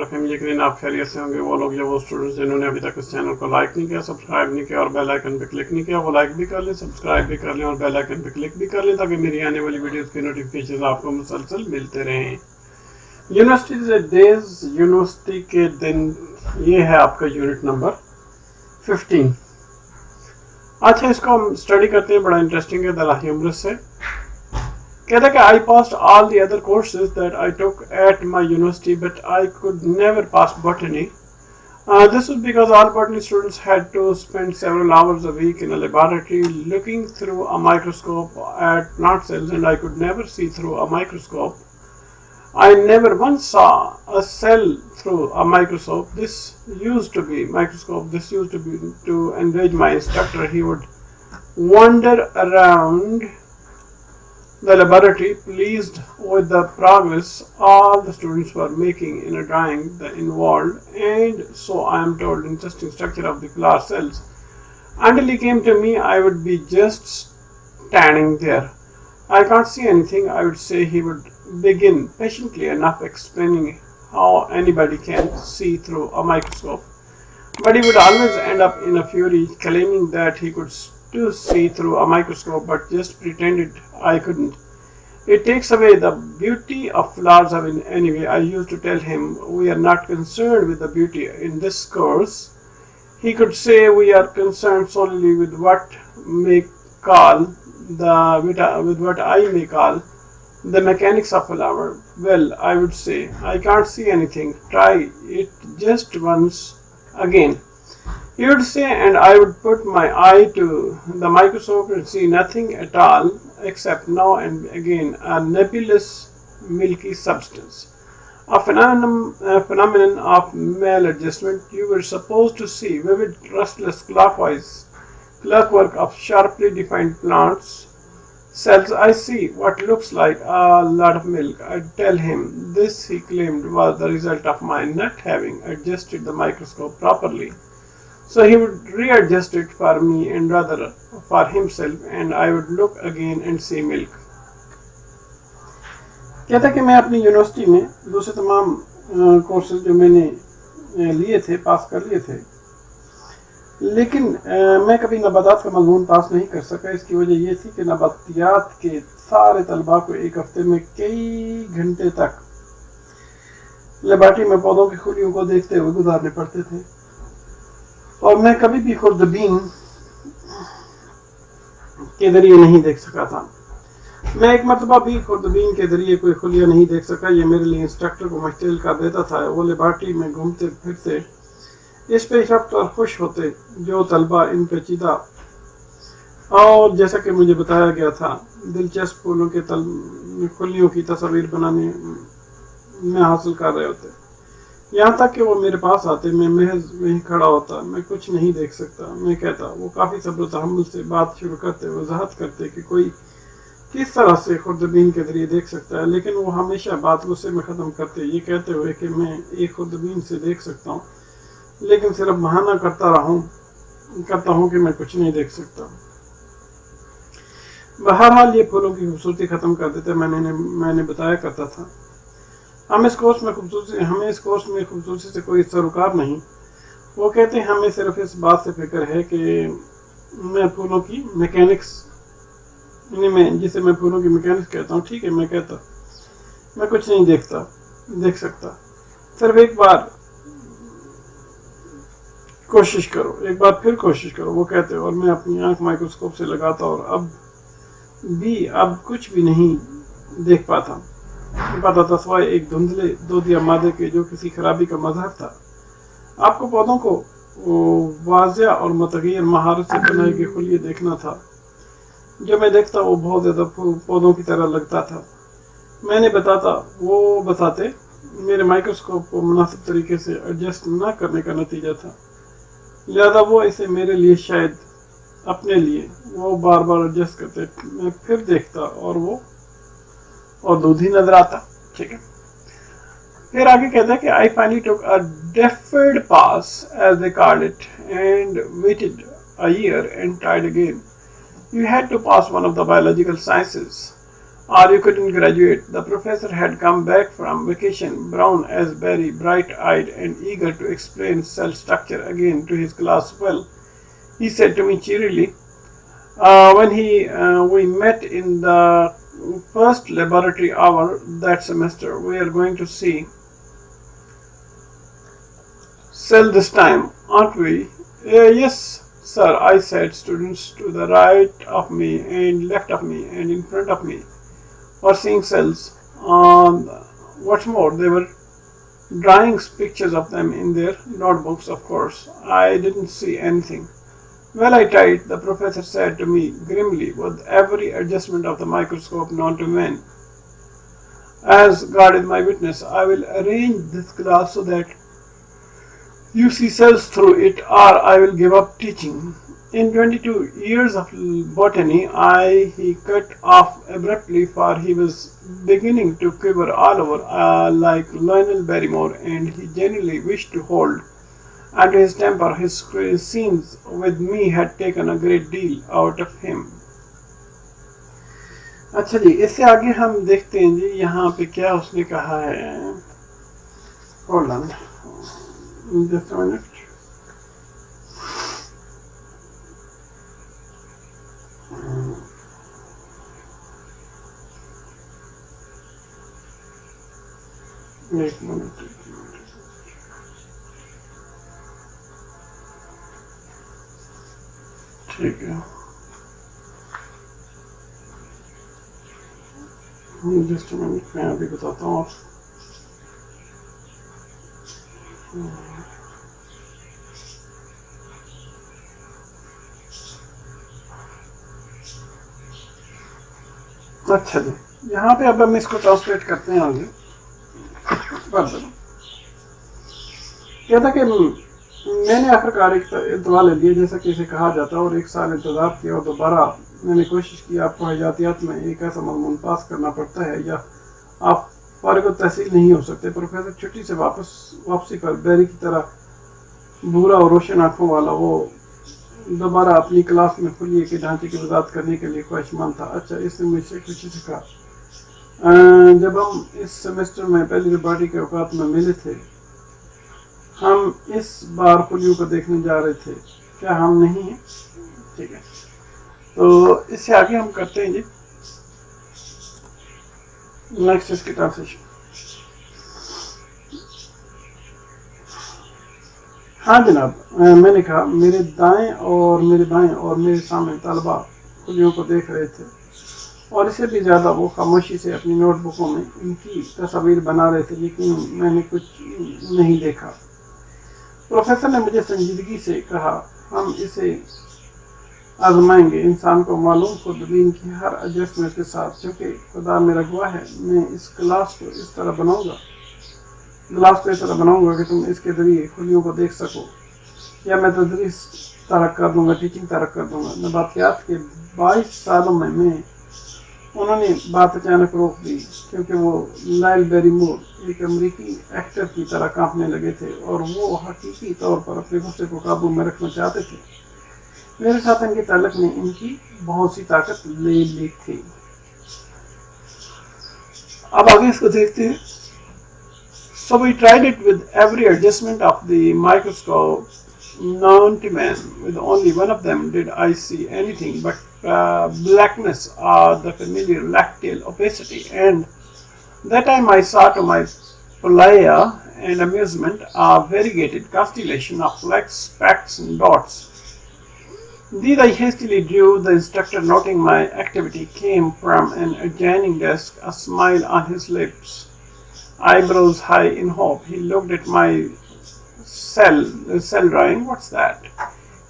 रहीम। यकीनन आप खैरियत से होंगे। वो लोग या वो स्टूडेंट्स जिन्होंने अभी तक इस चैनल को लाइक नहीं किया, सब्सक्राइब नहीं किया और बेल आइकन पे क्लिक नहीं किया, वो लाइक भी कर लें, सब्सक्राइब भी कर लें और बेल आइकन पे क्लिक भी कर लें ताकि मेरी आने वाली वीडियोस के नोटिफिकेशन आपको मुसलसल मिलते रहें। यूनिवर्सिटी डेज, यूनिवर्सिटी के दिन, ये है आपका यूनिट नंबर 15। अच्छा, इसको हम स्टडी करते हैं, बड़ा इंटरेस्टिंग है। दलाही अमृत से कहता है कि I passed all the other courses that I took at my university, but I could never pass botany. This was because all botany students had to spend several hours a week in a laboratory looking through a microscope at plant cells, and I could never see through a microscope. I never once saw a cell through a microscope. This used to be to enrage my instructor. He would wander around the laboratory, pleased with the progress all the students were making in a drawing the involved, and so I am told, interesting structure of the flower cells. Until he came to me, I would be just standing there. I can't see anything, I would say. He would begin patiently enough explaining how anybody can see through a microscope, but he would always end up in a fury, claiming that he could to see through a microscope, but just pretended I couldn't. It takes away the beauty of flowers. Anyway, I used to tell him we are not concerned with the beauty in this course. He could say we are concerned solely with what I may call the mechanics of a flower. Well, I would say, I can't see anything. Try it just once again. He would say, and I would put my eye to the microscope and see nothing at all, except now and again a nebulous milky substance, a phenomenon of maladjustment. You were supposed to see vivid, restless clockwork of sharply defined plants cells. I see what looks like a lot of milk. I'd tell him this, he claimed, was the result of my not having adjusted the microscope properly. So he would readjust it for me and rather for himself, and I would look again and see milk. कहता है कि मैं अपनी university में दूसरे तमाम courses जो मैंने लिए थे पास कर लिए थे, लेकिन मैं कभी नबातात का मजमून पास नहीं कर सका। इसकी वजह ये थी कि नबातियात के सारे तलबा को एक हफ्ते में कई घंटे तक लेबॉरेटरी में पौधों की खुलियों को देखते हुए गुजारने पड़ते थे, और मैं कभी भी खुर्दबीन के जरिए नहीं देख सका था। मैं एक मरतबा भी खुर्दबीन के जरिए कोई खुलिया नहीं देख सका। ये मेरे लिए इंस्ट्रक्टर को मुश्किल कर देता था। वो लेबॉरेटरी में घूमते फिरते इस पेशरफ्त और खुश होते जो तलबा इन पेचीदा और जैसा कि मुझे बताया गया था दिलचस्प फूलों के खुलियों की तस्वीर बनाने में हासिल कर रहे होते। यहाँ तक कि वो मेरे पास आते, मैं महज वहीं खड़ा होता, मैं कुछ नहीं देख सकता। मैं कहता, वो काफ़ी सब्र तहम्मुल से बात शुरू करते, वजाहत करते कि कोई किस तरह से खुर्दबीन के जरिए देख सकता है, लेकिन वो हमेशा बात गुस्से में ख़त्म करते, ये कहते हुए कि मैं एक खुर्दबीन से देख सकता हूँ, लेकिन सिर्फ बहाना करता हूँ कि मैं कुछ नहीं देख सकता। बहरहाल ये फूलों की खूबसूरती ख़त्म कर देते। मैंने बताया करता था हमें इस कोर्स में खूबसूरती से कोई सरोकार नहीं। वो कहते हैं हमें सिर्फ इस बात से फिक्र है कि मैं फूलों की मैकेनिक्स कहता हूँ। ठीक है, मैं कहता मैं कुछ नहीं देख सकता, सिर्फ एक बार फिर कोशिश करो। वो कहते और मैं अपनी आंख माइक्रोस्कोप से लगाता और अब कुछ भी नहीं देख पाता था सिवाय एक धुंधले दूधिया मादे के जो किसी खराबी का मजहर था। आपको पौधों को वाज़िया और मुतग़य्यर महारत से बनाए गए खुलिये देखना था। जो मैं देखता वो बहुत ज़्यादा पौधों की तरह लगता था। वो बताते मेरे माइक्रोस्कोप को मुनासिब तरीके से एडजस्ट न करने का नतीजा था, लिहाजा वो इसे मेरे लिए शायद अपने लिए वो बार बार एडजस्ट करते। मैं फिर देखता और दूध ही नजर आता। ठीक है, फिर आगे कहता है कि I finally took a deferred pass as they called it and waited a year and tried again. You had to pass one of the biological sciences. or you couldn't graduate. The professor had come back from vacation, brown as berry, bright-eyed and eager to explain cell structure again to his class. Well, he said to me cheerily, when we met in the first laboratory hour that semester, we are going to see cell this time, aren't we? Yes, sir, I said. Students to the right of me and left of me and in front of me were seeing cells. What's more, they were drawing pictures of them in their notebooks, of course. I didn't see anything. Well, I tried, the professor said to me grimly, with every adjustment of the microscope known to men. As God is my witness, I will arrange this class so that you see cells through it, or I will give up teaching. In 22 years of botany, he cut off abruptly, for he was beginning to quiver all over like Lionel Barrymore, and he genuinely wished to hold onto his temper. His scenes with me had taken a great deal out of him. अच्छा जी, इससे आगे हम देखते हैं जी यहाँ पे क्या उसने कहा है. Hold on, just a minute. एक मिनट. ठीक है, जस्ट मिनट मैं अभी बताता हूँ. अच्छा जी, यहाँ पे अब हम इसको ट्रांसलेट करते हैं आगे. कहता कि मैंने आखिरकार एक इतवा ले लिया, जैसा कि इसे कहा जाता है, और एक साल इंतजार किया और दोबारा मैंने कोशिश की. आपको हयातियात में एक ऐसा मजमून पास करना पड़ता है या आप फारिग तहसील नहीं हो सकते. प्रोफेसर छुट्टी से वापसी पर बैरी की तरह भूरा और रोशन आंखों वाला वो दोबारा अपनी क्लास में खुलिए के ढांचे की वजाहत करने के लिए ख्वाहिशमंद था. अच्छा, इसने मुझसे कुछ सीखा. जब हम इस सेमेस्टर में पहली रिपार्टी के औकात में मिले थे, हम इस बार खुलियों को देखने जा रहे थे. क्या हम नहीं हैं? ठीक है, तो इससे आगे हम करते हैं जी नेक्स्ट इसकी ट्रांसलेशन. हाँ जनाब, मैंने कहा. मेरे दाएं और मेरे बाएं और मेरे सामने तलबा खुलियों को देख रहे थे, और इससे भी ज़्यादा वो खामोशी से अपनी नोटबुकों में इनकी तस्वीर बना रहे थे, लेकिन मैंने कुछ नहीं देखा. प्रोफेसर ने मुझे संजीदगी से कहा, हम इसे आजमाएंगे. इंसान को मालूम खुदबीन की हर एडजस्टमेंट के साथ, क्योंकि खुदा मेरा गवाह है, मैं इस क्लास को इस तरह बनाऊंगा कि तुम इसके जरिए खुलियों को देख सको, या मैं तदरीस तरक कर दूंगा, टीचिंग तरक कर दूंगा. नबातियात के 22 सालों में उन्होंने बात अचानक रोक दी, क्योंकि वो लाइल बैरीमोर एक अमेरिकी एक्टर की तरह कांपने लगे थे, और वो हकीकी तौर पर अपने गुस्से को काबू में रखना चाहते थे. मेरे साथ इनके ताल्लुक ने इनकी बहुत सी ताकत ले ली थी. अब आगे इसको देखते हैं. So we tried it with every adjustment of the microscope known to man. With only one of them did I see anything but blackness or the familiar lacteal opacity, and that time I saw to my pleasure and amusement a variegated constellation of flecks, specks, and dots. These I hastily drew. The instructor, noting my activity, came from an adjoining desk, a smile on his lips, eyebrows high in hope. He looked at my cell drawing. What's that?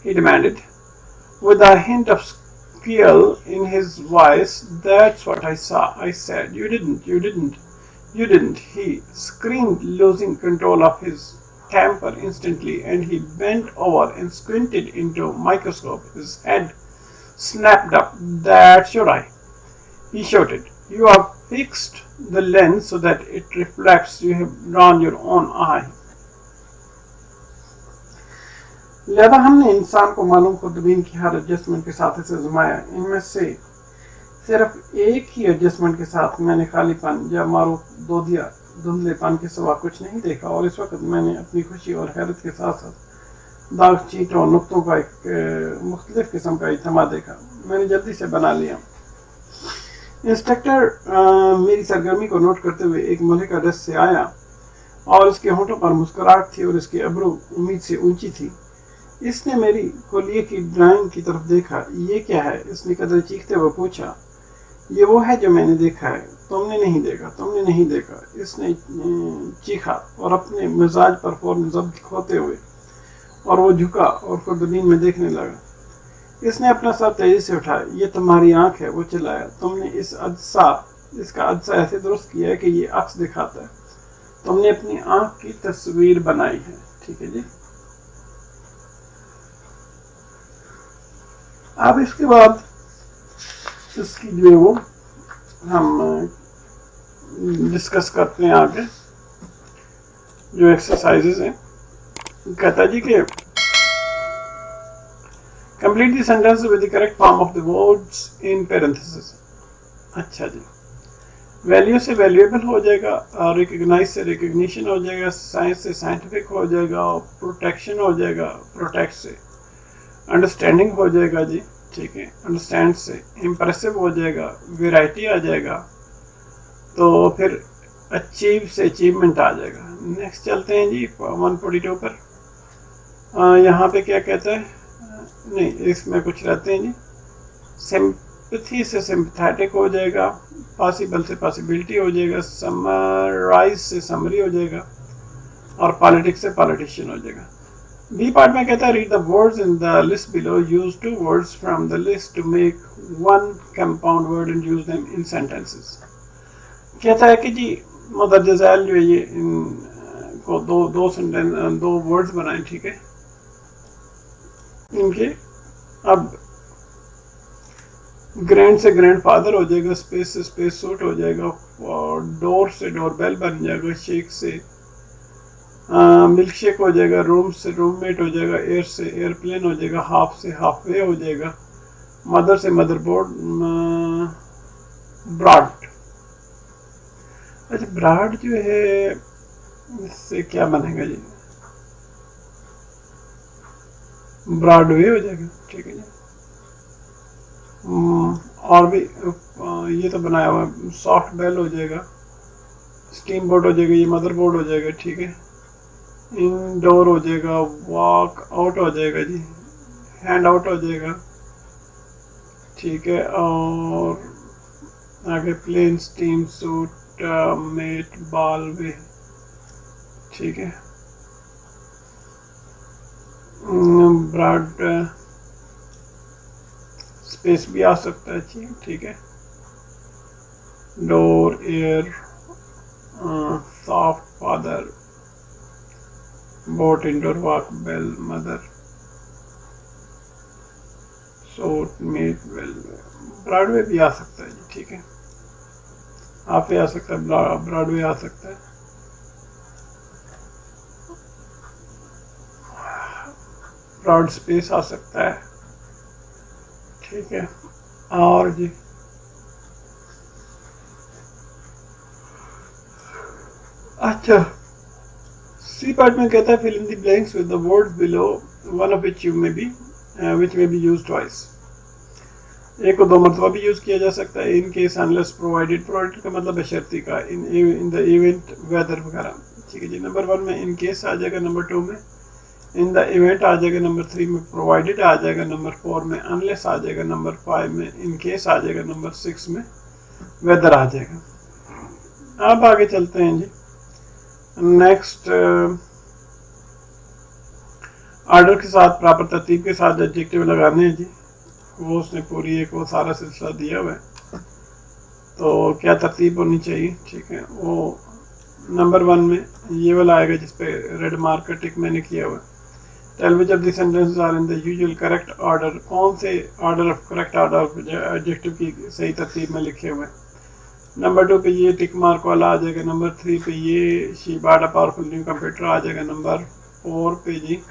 He demanded, with a hint of squeal in his voice. That's what I saw, I said. You didn't. He screamed, losing control of his temper instantly, and he bent over and squinted into a microscope. His head snapped up. That's your eye, he shouted. You have fixed the lens so that it reflects. You have drawn your own eye. लिहाजा हमने इंसान को मालूम खुदबीन की हर adjustment के साथ इसे आजमाया. इनमें से सिर्फ एक ही एडजस्टमेंट के साथ मैंने खालीपन या मारूफ दो दिया धुंधलेपन के सिवा कुछ नहीं देखा, और इस वक्त मैंने अपनी खुशी और हैरत के साथ साथ दाग चीटों और नुक्तों का एक मुख्तलिफ किस्म का इज्तिमा देखा। मैंने जल्दी से बना लिया। इंस्पेक्टर मेरी सरगर्मी को नोट करते हुए एक मुल्हिका डस्ट से आया और उसके होंठों पर मुस्कुराहट थी और इसकी अब्रू उम्मीद से ऊंची थी। इसने मेरी खोलिए की ड्राइंग की तरफ देखा। ये क्या है? इसने कदर चीखते हुए पूछा। ये वो है जो मैंने देखा है, तुमने नहीं देखा, तुमने नहीं देखा, इसने चीखा और अपने मिजाज पर फौरन ज़ब्त खोते हुए और वो झुका और खुर्दनीन में देखने लगा। इसने अपना सर तेजी से उठाया। ये तुम्हारी आंख है, वो चिल्लाया। तुमने इसका अज्जा ऐसे दुरुस्त किया है कि ये अक्स दिखाता है। तुमने अपनी आंख की तस्वीर बनाई है। ठीक है जी। अब इसके बाद इसकी जो है वो हम डिस्कस करते हैं आगे जो एक्सरसाइजेस हैं। कहता जी कि complete the sentence with the correct form of the words in parenthesis. अच्छा जी। वैल्यू से वैल्यूएबल हो जाएगा, और रिकग्नाइज से रिकग्निशन हो जाएगा, साइंस से साइंटिफिक हो जाएगा, और प्रोटेक्शन हो जाएगा, प्रोटेक्ट से अंडरस्टैंडिंग हो जाएगा जी। ठीक है। अंडरस्टैंड से इम्प्रेसिव हो जाएगा, वेराइटी आ जाएगा, तो फिर अचीव से अचीवमेंट आ जाएगा। नेक्स्ट चलते हैं जी 142 पर। यहाँ पे क्या कहता है? नहीं, इसमें कुछ रहते हैं जी। सिंपैथी से सिंपैथेटिक हो जाएगा, पॉसिबल से पॉसिबिलिटी हो जाएगा, समराइज से समरी हो जाएगा, और पॉलिटिक्स से पॉलिटिशियन हो जाएगा। बी पार्ट में कहता है read the words in the list below, use 2 words from the list to make 1 compound word and use them in sentences. कहता है कि जी मदरजा झैल जो है ये इनको दो वर्ड्स बनाए। ठीक है। इनके अब ग्रैंड से ग्रैंड फादर हो जाएगा, स्पेस से स्पेस सूट हो जाएगा, और डोर से डोर बेल बन जाएगा, शेक से मिल्क शेक हो जाएगा, रूम से रूममेट हो जाएगा, एयर से एयरप्लेन हो जाएगा, हाफ से हाफ वे हो जाएगा, मदर से मदरबोर्ड, ब्रॉड। अच्छा, ब्रॉड जो है इससे क्या बनेगा जी? ब्रॉडवे हो जाएगा। ठीक है जी। और भी ये तो बनाया हुआ है। सॉफ्ट बेल हो जाएगा, स्टीम बोर्ड हो जाएगा, ये मदरबोर्ड हो जाएगा। ठीक है। इनडोर हो जाएगा, वॉक आउट हो जाएगा जी, हैंड आउट हो जाएगा। ठीक है। और आगे plane, steam suit, mate, ball way. ठीक है। ब्रॉड स्पेस भी आ सकता है। ठीक है। Door, air, soft, father, boat, indoor, walk, bell, mother, suit, meet, bell. Broadway भी आ सकता है जी। ठीक है। हाफ आ सकता है, ब्रॉडवे आ सकता है। ब्रॉड स्पेस आ सकता है। ठीक है। और जी अच्छा, सी पार्ट में कहता है fill in the blanks with the words below, one of which may be used twice. एक को 2 मरतबा भी यूज किया जा सकता है। इन केस अनलेस प्रोवाइडेड का मतलब है शर्ती का, इन द इवेंट, वेदर वगैरह। ठीक है जी। नंबर 1 में इन केस आ जाएगा, नंबर 2 में इन द इवेंट आ जाएगा, नंबर 3 में प्रोवाइडेड आ जाएगा, नंबर 4 में अनलेस आ जाएगा, नंबर 5 में इन केस आ जाएगा, नंबर 6 में वेदर आ जाएगा। अब आगे चलते हैं जी। नेक्स्ट ऑर्डर के साथ, प्रॉपर तरतीब के साथ एडजेक्टिव लगाने हैं जी। वो उसने पूरी एक वो सारा सिलसिला दिया हुआ है, तो क्या तरतीब होनी चाहिए। ठीक है। वो नंबर 1 में ये वाला आएगा जिसपे रेड मार्क का टिक मैंने किया हुआ है। Tell which of the sentences are in the usual correct order. कौन से order of correct order of adjective की सही तरतीब में लिखे हुए हैं। नंबर 2 पे ये टिक मार्क वाला आ जाएगा, नंबर 3 पे ये she bought a powerful new computer आ जाएगा, नंबर 4 पे जी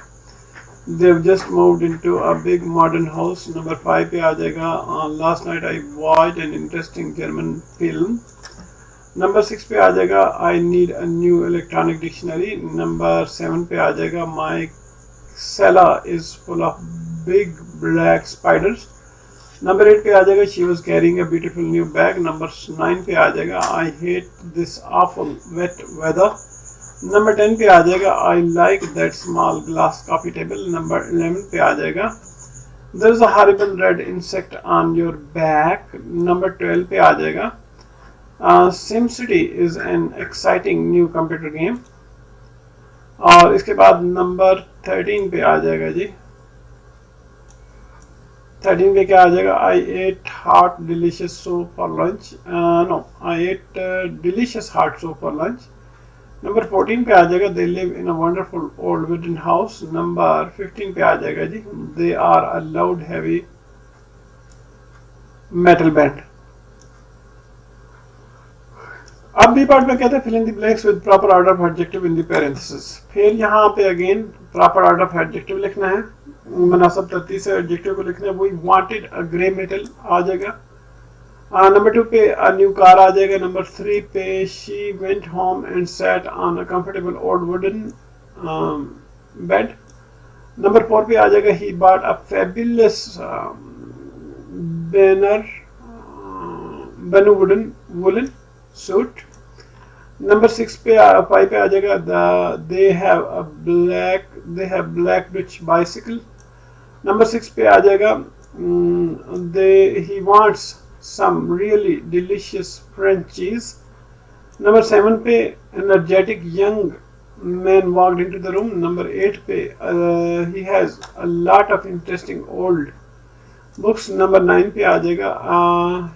They've just moved into a big modern house. Number 5 पे आ जाएगा last night I watched an interesting German film. Number 6 पे आ जाएगा I need a new electronic dictionary. Number 7 पे आ जाएगा my cellar is full of big black spiders. Number 8 पे आ जाएगा she was carrying a beautiful new bag. Number 9 पे आ जाएगा I hate this awful wet weather. Number 10 पे आ जाएगा I like that small glass coffee table. Number 11 पे आ जाएगा there's a horrible red insect on your back. Number 12 पे आ जाएगा SimCity is an exciting new computer game. और इसके बाद number 13 पे आ जाएगा जी 13 पे क्या आ जाएगा I ate hot delicious soup for lunch. No, I ate delicious hot soup for lunch. Number 14 पे आ जाएगा they live in a wonderful old wooden house. Number 15 पे आ जाएगा जी they are a loud heavy metal band. अब B part में कहते हैं fill in the blanks with proper order of adjective in the parentheses. फिर यहाँ पे again proper order of adjective लिखना है, मुनासिब तरतीब से adjective को लिखना है. वही wanted a grey metal आ जाएगा. नंबर 2 पे a new car आ जाएगा. नंबर 3 पे she went home and sat on a comfortable old wooden bed. Number 4 पे आ जाएगा he bought a fabulous banu woolen suit. Number 5 पे आ जाएगा they have black Dutch bicycle. Number 6 पे आ जाएगा he wants some really delicious French cheese. Number 7 पे energetic young man walked into the room. Number 8 पे he has a lot of interesting old books. Number 9 पे आ जाएगा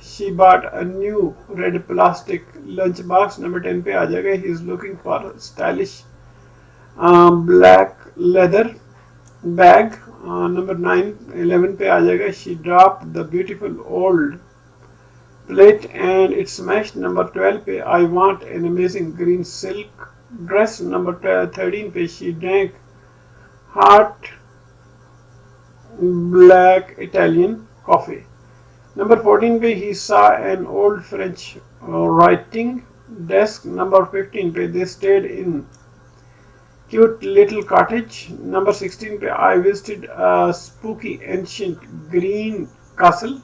she bought a new red plastic lunch box. Number 10 पे आ जाएगा he is looking for a stylish black leather bag. Number 11 पे आ जाएगा she dropped the beautiful old plate and it smashed. Number 12 पे I want an amazing green silk dress. Number 13 पे she drank hot black Italian coffee. Number 14 पे he saw an old French writing desk. Number 15 पे they stayed in cute little cottage. Number 16 पे I visited a spooky ancient green castle.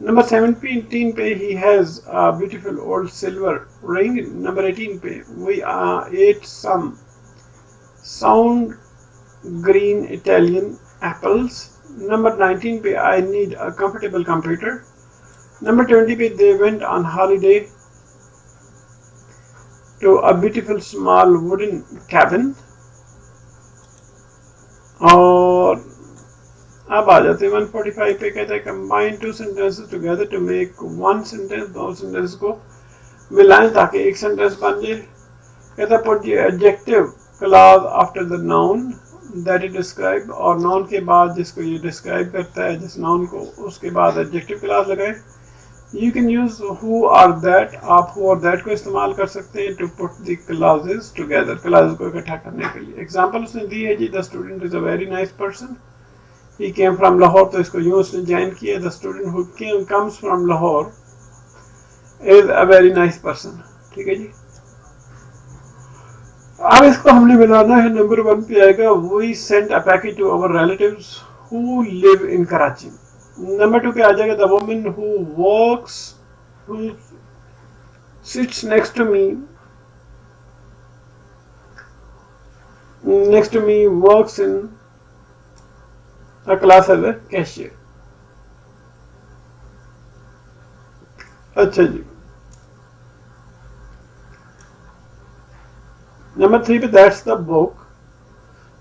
Number 17 पे he has a beautiful old silver ring. Number 18 पे we ate some sound green Italian apples. Number 19 पे I need a comfortable computer. Number 20 पे they went on holiday to a beautiful small wooden cabin. और अब आ जाते हैं 145 पे कहता है combine two sentences together to make one sentence. दो सेंटेंस को मिलाएं ताकि एक सेंटेंस बन जाए. कहता है put the adjective clause after the noun that it describe, और noun के बाद जिसको ये describe करता है जिस noun को उसके बाद adjective clause लगाए. You can use who or that. आप who or that को इस्तेमाल कर सकते हैं to put the clauses together, clauses को इकट्ठा करने के लिए. Example उसने दी है जी the student is a very nice person. He came from Lahore, तो इसको यूं उसने ज्वाइन किया. The student who comes from Lahore is a very nice person. ठीक है जी. अब इसको हमने मिलाना है. नंबर 1 पे आएगा we sent a package to our relatives who live in Karachi. Number 2 पे आ जाएगा the woman who sits next to me works in a class as a cashier. अच्छा जी. Number 3 पे that's the book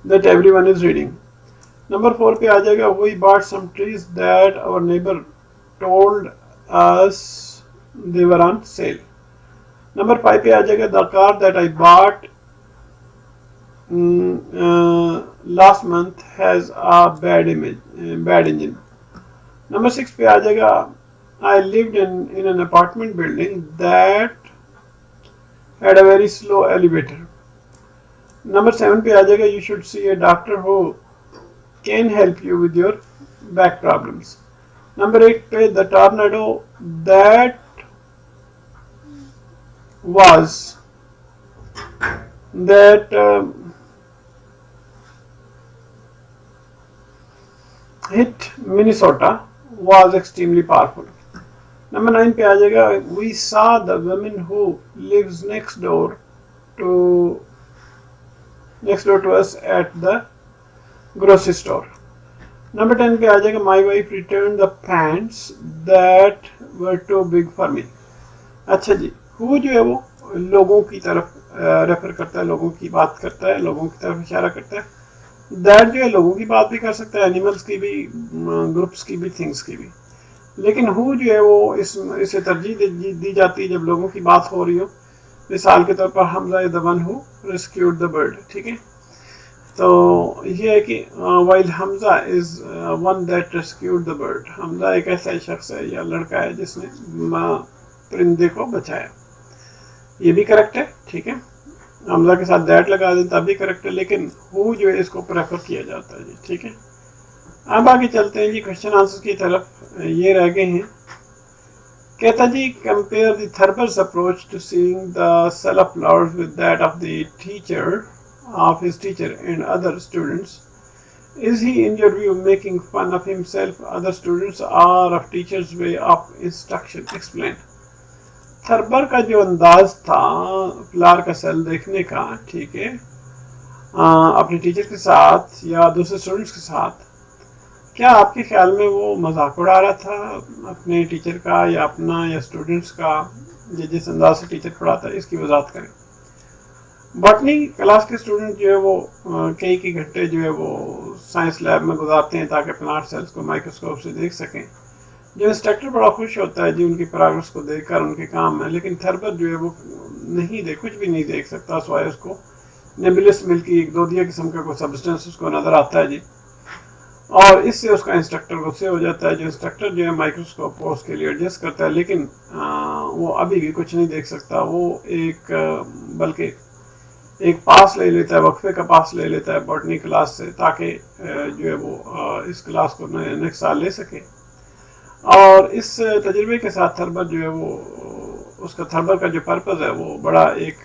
that everyone is reading. Number 4 पे आ जाएगा we bought some trees that our neighbor told us they were on sale. Number 5 पे आ जाएगा the car that I bought last month has a bad engine. Number 6 पे आ जाएगा I lived in an apartment building that had a very slow elevator. Number 7 पे आ जाएगा you should see a doctor who can help you with your back problems. Number 8 पे the tornado that was hit Minnesota was extremely powerful. Number 9 पे आ जाएगा we saw the woman who lives next door to us at the grocery store. Number 10 पे आ जाएगा my wife returned the pants that were too big for me. अच्छा जी, who जो है वो लोगों की तरफ रेफर करता है, लोगों की बात करता है, लोगों की तरफ इशारा करता है. that जो है लोगों की बात भी कर सकता है, एनिमल्स की भी, ग्रुप्स की भी, थिंग्स की भी. लेकिन who जो है वो इसे तरजीह दी जाती है जब लोगों की बात हो रही हो. मिसाल के तौर पर Hamza is the one who rescued the bird. ठीक है, तो ये है कि while Hamza is one that rescued the bird. Hamza एक ऐसा शख्स है या लड़का है जिसने परिंदे को बचाया. ये भी करेक्ट है. ठीक है, हमजा के साथ दैट लगा दें तब भी करेक्ट है, लेकिन हु जो है इसको प्रेफर किया जाता है जी. ठीक है, अब आगे चलते हैं जी क्वेश्चन आंसर की तरफ. ये रह गए हैं. कहता जी compare the Thurber's approach to seeing the sale of flowers with that of the teacher of his teacher and other students. Is he in your view making fun of himself, other students, or of teacher's way of instruction? Explain. Thurber का जो अंदाज था flower का cell देखने का, ठीक है, अपने टीचर के साथ या दूसरे स्टूडेंट्स के साथ, क्या आपके ख्याल में वो मजाक उड़ा रहा था अपने टीचर का या अपना या स्टूडेंट्स का, जिस अंदाज से टीचर पढ़ाता है? इसकी वजाहत करें. बॉटनी क्लास के स्टूडेंट जो है वो कई घंटे जो है वो साइंस लैब में गुजारते हैं ताकि प्लांट सेल्स को माइक्रोस्कोप से देख सकें. जो इंस्ट्रक्टर बड़ा खुश होता है जी उनकी प्रोग्रेस को देखकर, उनके काम में. लेकिन थर्बर जो है वो कुछ भी नहीं देख सकता, सवाए उसको नेबुलस मिल्की एक दोदिया किस्म का कोई सब्सटेंस उसको नजर आता है जी, और इससे उसका इंस्ट्रक्टर गुस्से हो जाता है. जो इंस्ट्रक्टर जो है माइक्रोस्कोप को उसके लिए एडजस्ट करता है, लेकिन वो अभी भी कुछ नहीं देख सकता. वो बल्कि एक पास ले लेता है, वक्फे का पास ले लेता है बॉटनी क्लास से, ताकि जो है वो इस क्लास को नेक्स्ट साल ले सके. और इस तजुर्बे के साथ थर्बर जो है वो उसका थर्बर का जो पर्पज़ है वो बड़ा एक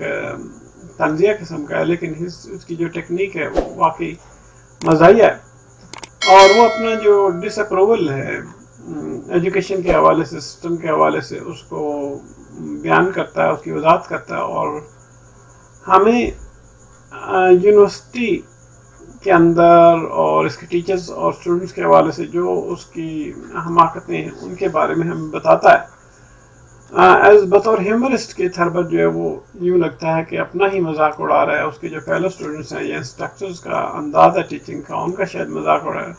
तंजिया किस्म का है, लेकिन उसकी जो टेक्निक है वो वाकई मज़ाहिया है. और वो अपना जो डिसअप्रूवल है एजुकेशन के हवाले से, सिस्टम के हवाले से, उसको बयान करता है, उसकी वजाहत करता है. और हमें यूनिवर्सिटी के अंदर और इसके टीचर्स और स्टूडेंट्स के हवाले से जो उसकी हमाकतें हैं उनके बारे में हमें बताता है. एज बतौर ह्यूमरिस्ट के थर्बर जो है वो यूँ लगता है कि अपना ही मजाक उड़ा रहा है. उसके जो फेलो स्टूडेंट्स हैं या इंस्ट्रक्टर्स का अंदाज़ है टीचिंग का, उनका शायद मजाक उड़ा है.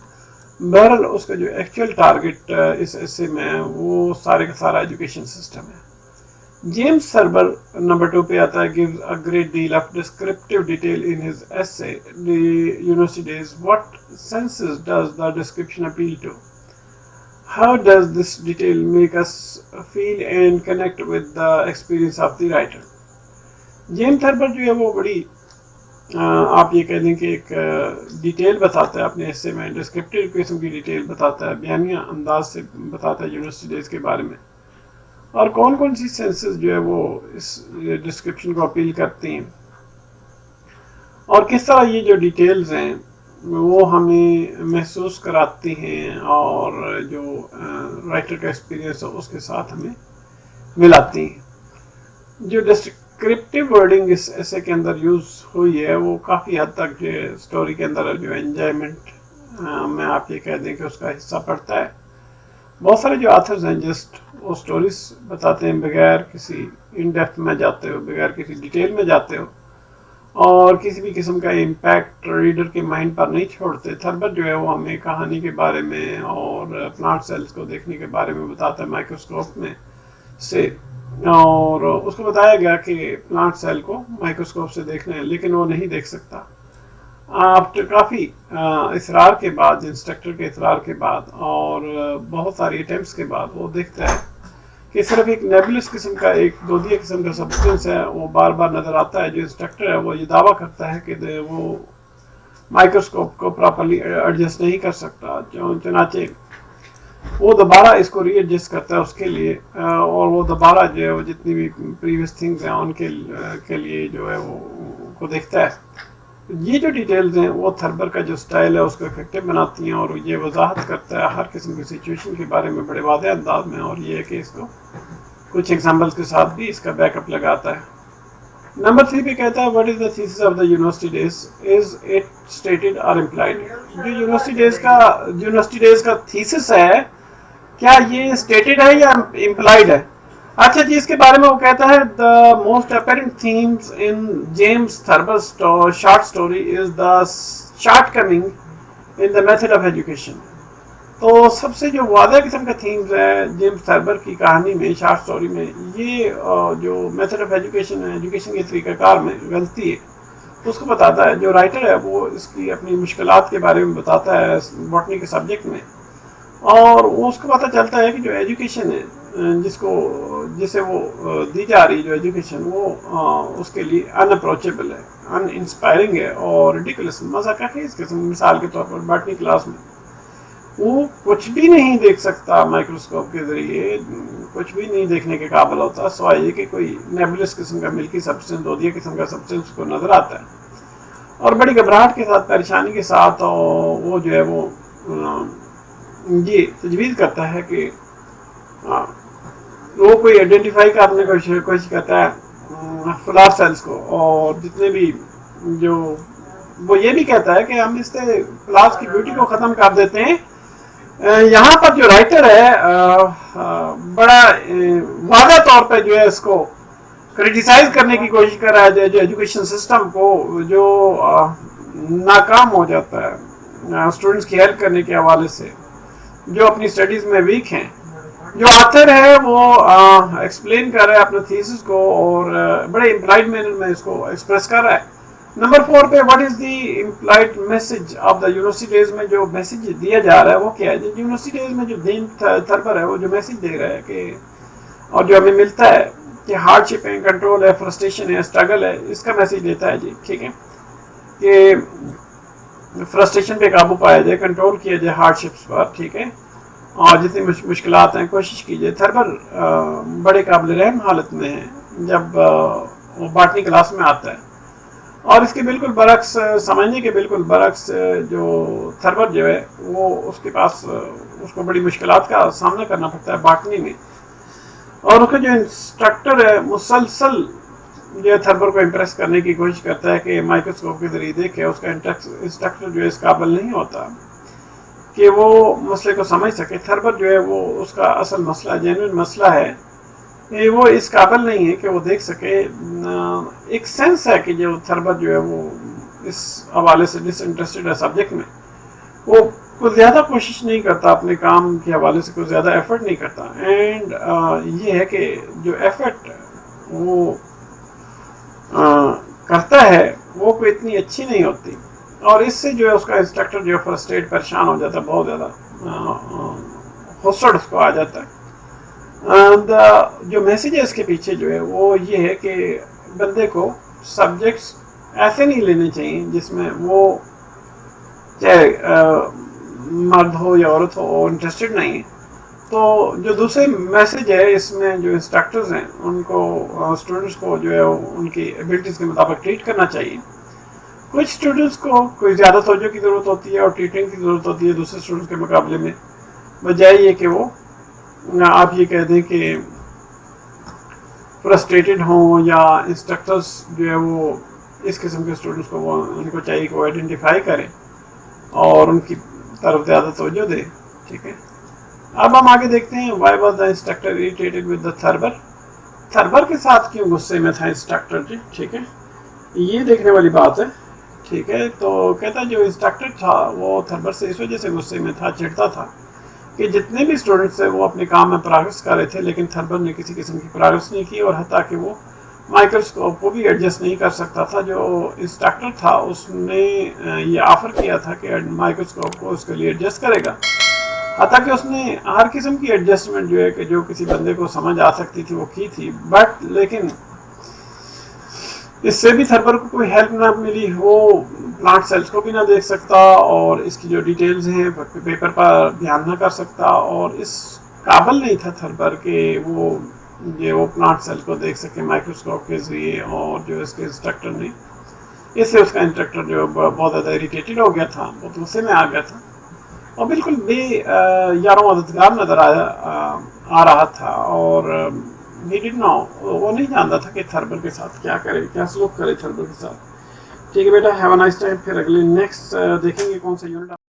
बहरहाल उसका जो एक्चुअल टारगेट इस ऐसे में है वो सारे का सारा एजुकेशन सिस्टम है. जेम्स थर्बर नंबर 2 पे आता है. gives a great deal of descriptive detail in his essay The University Days. What senses does the description appeal to? How does this detail make us feel and connect with the experience of the writer? James Thurber जो है वो बड़ी आप ये कह दें कि एक डिटेल बताता है अपने हिस्से में, डिस्क्रिप्टिव किस्म की डिटेल बताता है, बयानिया अंदाज से बताता है यूनिवर्सिटी डेज के बारे में. और कौन कौन सी सेंसेस जो है वो इस डिस्क्रिप्शन को अपील करती हैं, और किस तरह ये जो डिटेल्स हैं वो हमें महसूस कराती हैं और जो राइटर का एक्सपीरियंस है उसके साथ हमें मिलाती हैं. जो डिस्क्रिप्टिव वर्डिंग इस ऐसे के अंदर यूज़ हुई है वो काफ़ी हद तक जो स्टोरी के अंदर जो एंजॉयमेंट में आप ये कह दें कि उसका हिस्सा पड़ता है. बहुत सारे जो आथर्स हैं जस्ट वो स्टोरीज बताते हैं बगैर किसी इन डेप्थ में जाते हो, बगैर किसी डिटेल में जाते हो, और किसी भी किस्म का इम्पैक्ट रीडर के माइंड पर नहीं छोड़ते. थर्बर जो है वो हमें कहानी के बारे में और प्लांट सेल्स को देखने के बारे में बताता है माइक्रोस्कोप में से, और उसको बताया गया कि प्लांट सेल को माइक्रोस्कोप से देखना है, लेकिन वो नहीं देख सकता. आफ्टर काफ़ी इसरार के बाद, इंस्ट्रक्टर के इसरार के बाद और बहुत सारी अटेम्प्ट्स के बाद वो देखता है कि सिर्फ एक नेबुलस किस्म का, एक दोदिया किस्म का सब्सटेंस है वो बार बार नज़र आता है. जो इंस्ट्रक्टर है वो ये दावा करता है कि वो माइक्रोस्कोप को प्रॉपरली एडजस्ट नहीं कर सकता, चुनाचे वो दोबारा इसको रीएडजस्ट करता है उसके लिए, और वो दोबारा जो है वो जितनी भी प्रीवियस थिंग्स हैं उनके के लिए जो है वो देखता है। ये जो डिटेल्स हैं वो थर्बर का जो स्टाइल है उसको इफेक्टिव बनाती हैं, और ये वजाहत करता है हर किस्म की सिचुएशन के बारे में बड़े वादे अंदाज में, और ये है कि इसको कुछ एग्जाम्पल्स के साथ भी इसका बैकअप लगाता है। नंबर 3 पे कहता है what is the thesis of the university days, is it stated और इम्प्लाइड। जो यूनिवर्सिटी डेज का थीसिस है, क्या ये स्टेटेड है या इम्प्लाइड है? अच्छा जी, इसके बारे में वो कहता है the most apparent themes in James Thurber's short story is the shortcoming in the method of education. तो सबसे जो वादा किस्म का थीम्स है जेम्स थर्बर की कहानी में, शॉर्ट स्टोरी में, ये जो मेथड ऑफ एजुकेशन है, एजुकेशन के तरीक़ाकार में गलती है, उसको बताता है। जो राइटर है वो इसकी अपनी मुश्किलात के बारे में बताता है बॉटनी के सब्जेक्ट में, और उसको पता चलता है कि जो एजुकेशन है जिसे वो दी जा रही जो एजुकेशन, वो उसके लिए अनअप्रोचेबल है, अनइंस्पायरिंग है और रिडिकुलस, मजाक है। इस किस्म मिसाल के तौर पर बॉटनी क्लास में वो कुछ भी नहीं देख सकता, माइक्रोस्कोप के जरिए कुछ भी नहीं देखने के काबिल होता, सिवाय ये कि कोई नेबुलस किस्म का मिल्की सब्सटेंस, दोदिया किस्म का सब्सटेंस को नजर आता है, और बड़ी घबराहट के साथ, परेशानी के साथ वो जो है वो ये तजवीज़ करता है कि वो कोई आइडेंटिफाई करने की कोशिश करता है फ्लावर सेल्स को, और जितने भी जो वो ये भी कहता है कि हम इससे फ्लावर्स की ब्यूटी को ख़त्म कर देते हैं। यहाँ पर जो राइटर है बड़ा वादा तौर पे जो है इसको क्रिटिसाइज करने की कोशिश कर रहा है, जो एजुकेशन सिस्टम को जो नाकाम हो जाता है स्टूडेंट्स की हेल्प करने के हवाले से, जो अपनी स्टडीज में वीक हैं। जो ऑथर है वो एक्सप्लेन कर रहा है अपने थीसिस को, और बड़े इम्प्लाइड मैनर में इसको एक्सप्रेस कर रहा है। नंबर 4 पे what is the implied message of the university days में जो मैसेज दिया जा रहा है वो क्या है? यूनिवर्सिटी डेज में जो जेम्स थर्बर है वो जो मैसेज दे रहा है कि, और जो हमें मिलता है कि हार्डशिप है, कंट्रोल है, फ्रस्ट्रेशन है, स्ट्रगल है, इसका मैसेज देता है जी, ठीक है, कि फ्रस्ट्रेशन पे काबू पाया जाए, कंट्रोल किया जाए हार्डशिप्स पर, ठीक है, और जितनी मुश्किलात हैं कोशिश कीजिए। थर्बर बड़े काबिल रहम हालत में है जब वो बॉटनी क्लास में आता है, और इसके बिल्कुल बरक्स, समझने के बिल्कुल बरक्स, जो थर्बर जो है वो उसके पास उसको बड़ी मुश्किलात का सामना करना पड़ता है बॉटनी में, और उसका जो इंस्ट्रक्टर है मुसलसल जो है थर्बर को इम्प्रेस करने की कोशिश करता है कि माइक्रोस्कोप के जरिए देखे। उसका इंस्ट्रक्टर जो है इस काबिल नहीं होता कि वो मसले को समझ सके। थर्बर जो है वो उसका असल मसला, जेन्युइन मसला है, वो इस काबिल नहीं है कि वो देख सके। एक सेंस है कि जो थर्बर जो है वो इस हवाले से डिसइंटरेस्टेड है सब्जेक्ट में, वो कुछ ज़्यादा कोशिश नहीं करता, अपने काम के हवाले से कुछ ज़्यादा एफर्ट नहीं करता। एंड ये है कि जो एफर्ट वो करता है वो कोई इतनी अच्छी नहीं होती, और इससे जो है उसका इंस्ट्रक्टर जो है फ्रस्ट्रेट, परेशान हो जाता है, बहुत ज़्यादा हौसड़ उसको आ जाता है। जो मैसेज है इसके पीछे जो है वो ये है कि बंदे को सब्जेक्ट्स ऐसे नहीं लेने चाहिए जिसमें वो चाहे मर्द हो या औरत हो इंटरेस्टेड नहीं है। तो जो दूसरे मैसेज है इसमें जो इंस्ट्रक्टर्स हैं उनको स्टूडेंट्स को जो है उनकी एबिलिटीज़ के मुताबिक ट्रीट करना चाहिए। कुछ स्टूडेंट्स को कोई ज़्यादा तवज्जो की ज़रूरत होती है और ट्रीटमेंट की ज़रूरत होती है दूसरे स्टूडेंट्स के मुकाबले में, बजाय ये कि वो आप ये कह दें कि फ्रस्ट्रेटेड हों, या इंस्ट्रक्टर्स जो है वो इस किस्म के स्टूडेंट्स को वो उनको चाहिए कि वो आइडेंटिफाई करें और उनकी तरफ ज़्यादा तवज्जो दें, ठीक है। अब हम आगे देखते हैं why was the instructor irritated with the Thurber. Thurber के साथ क्यों गुस्से में था इंस्ट्रक्टर जी, ठीक है, ये देखने वाली बात है, ठीक है। तो कहता जो इंस्ट्रक्टर था वो थर्बर से इस वजह से गुस्से में था, चिढ़ता था कि जितने भी स्टूडेंट्स हैं वो अपने काम में प्रोग्रेस कर रहे थे, लेकिन थर्बर ने किसी किस्म की प्रोग्रेस नहीं की, और हत्ता कि वो माइक्रोस्कोप को भी एडजस्ट नहीं कर सकता था। जो इंस्ट्रक्टर था उसने ये ऑफर किया था कि माइक्रोस्कोप को उसके लिए एडजस्ट करेगा, हत्ता कि उसने हर किस्म की एडजस्टमेंट जो है कि जो किसी बंदे को समझ आ सकती थी वो की थी, बट लेकिन इससे भी थर्बर को कोई हेल्प ना मिली, वो प्लांट सेल्स को भी ना देख सकता और इसकी जो डिटेल्स हैं पेपर पर ध्यान ना कर सकता, और इस काबिल नहीं था थर्बर के वो प्लांट सेल को देख सके माइक्रोस्कोप के जरिए। और जो इसके इंस्ट्रक्टर ने, इससे उसका इंस्ट्रक्टर जो बहुत ज़्यादा इरिटेटेड हो गया था, वो गुस्से में आ गया था और बिल्कुल यारों मददगार नजर आ रहा था। और he did know, वो नहीं जानता था कि थर्बर के साथ क्या करे, क्या सलूक करे थर्बर के साथ। ठीक है बेटा, हैव अ नाइस टाइम। फिर अगले नेक्स्ट देखेंगे कौन सा यूनिट